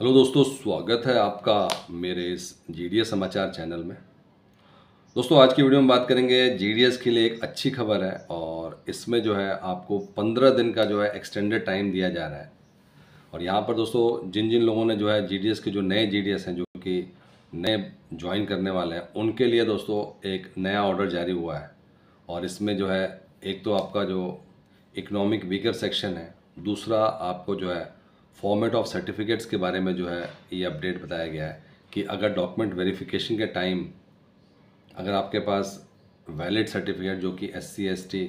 Hello दोस्तों, स्वागत है आपका मेरे इस जीडीएस समाचार चैनल में। दोस्तों, आज की वीडियो में बात करेंगे जीडीएस के लिए एक अच्छी खबर है और इसमें जो है आपको 15 दिन का जो है एक्सटेंडेड टाइम दिया जा रहा है। और यहाँ पर दोस्तों जिन जिन लोगों ने जो है जीडीएस के जो नए जीडीएस हैं, जो कि नए ज्वाइन करने वाले हैं, उनके लिए दोस्तों एक नया ऑर्डर जारी हुआ है। और इसमें जो है एक तो आपका जो इकोनॉमिक वीकर सेक्शन है, दूसरा आपको जो है फॉर्मेट ऑफ सर्टिफिकेट्स के बारे में जो है ये अपडेट बताया गया है कि अगर डॉक्यूमेंट वेरिफिकेशन के टाइम अगर आपके पास वैलिड सर्टिफिकेट जो कि SC ST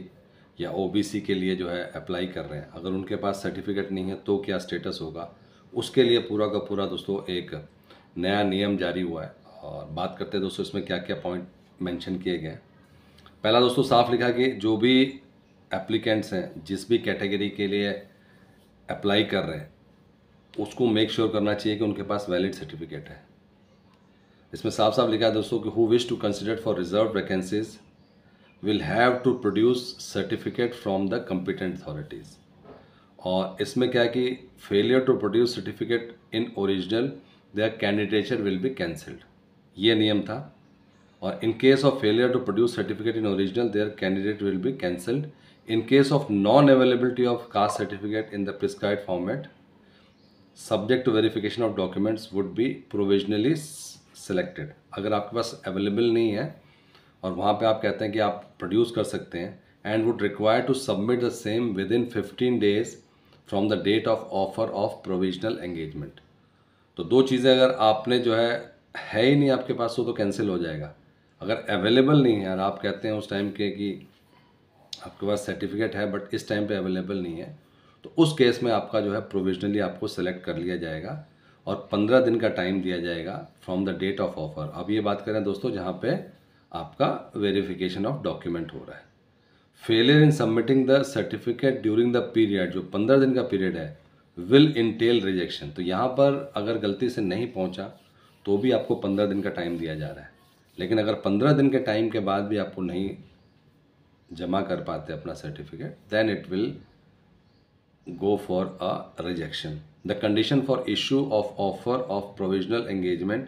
या OBC के लिए जो है अप्लाई कर रहे हैं, अगर उनके पास सर्टिफिकेट नहीं है तो क्या स्टेटस होगा, उसके लिए पूरा का पूरा दोस्तों एक नया नियम जारी हुआ है। और बात करते हैं दोस्तों इसमें क्या क्या पॉइंट मेंशन किए गए हैं। पहला दोस्तों साफ लिखा कि जो भी एप्लीकेंट्स हैं, जिस भी कैटेगरी के लिए अप्लाई कर रहे हैं, उसको मेक श्योर करना चाहिए कि उनके पास वैलिड सर्टिफिकेट है। इसमें साफ साफ लिखा है दोस्तों कि who wish to consider for reserve vacancies will have to produce certificate from the competent authorities. और इसमें क्या है कि failure to produce certificate in original their candidature will be cancelled, ये नियम था। और in case of failure to produce certificate in original their candidate will be cancelled. In case of non availability of caste certificate in the prescribed format subject to verification of documents would be provisionally selected. अगर आपके पास available नहीं है और वहाँ पे आप कहते हैं कि आप प्रोड्यूस कर सकते हैं, and would require to submit the same within 15 days from the date of offer of provisional engagement. तो दो चीज़ें अगर आपने जो है ही नहीं आपके पास, तो कैंसिल हो जाएगा। अगर अवेलेबल नहीं है और आप कहते हैं उस टाइम के कि आपके पास सर्टिफिकेट है बट इस टाइम पे अवेलेबल नहीं है, तो उस केस में आपका जो है प्रोविजनली आपको सेलेक्ट कर लिया जाएगा और 15 दिन का टाइम दिया जाएगा from the date of offer. अब ये बात करें दोस्तों जहाँ पे आपका वेरिफिकेशन ऑफ डॉक्यूमेंट हो रहा है। Failure in submitting the certificate during the period, जो 15 दिन का पीरियड है, विल इंटेल रिजेक्शन। तो यहाँ पर अगर गलती से नहीं पहुँचा तो भी आपको 15 दिन का टाइम दिया जा रहा है। लेकिन अगर 15 दिन के टाइम के बाद भी आपको नहीं जमा कर पाते अपना certificate, then it will go for a rejection. The condition for issue of offer of provisional engagement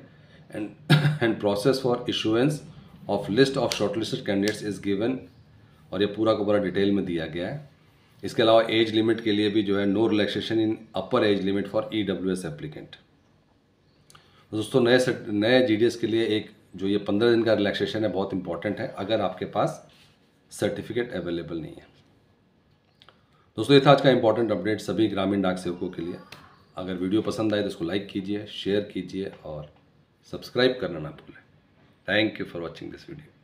and process for issuance of list of shortlisted candidates is given। और ये पूरा का पूरा डिटेल में दिया गया है। इसके अलावा एज लिमिट के लिए भी जो है no relaxation in upper age limit for EWS applicant. दोस्तों नए GDS के लिए एक जो ये 15 दिन का रिलैक्सेशन है बहुत इंपॉर्टेंट है अगर आपके पास सर्टिफिकेट अवेलेबल नहीं है। दोस्तों ये था आज का इंपॉर्टेंट अपडेट सभी ग्रामीण डाक सेवकों के लिए। अगर वीडियो पसंद आए तो इसको लाइक कीजिए, शेयर कीजिए और सब्सक्राइब करना ना भूलें। Thank you for watching this video.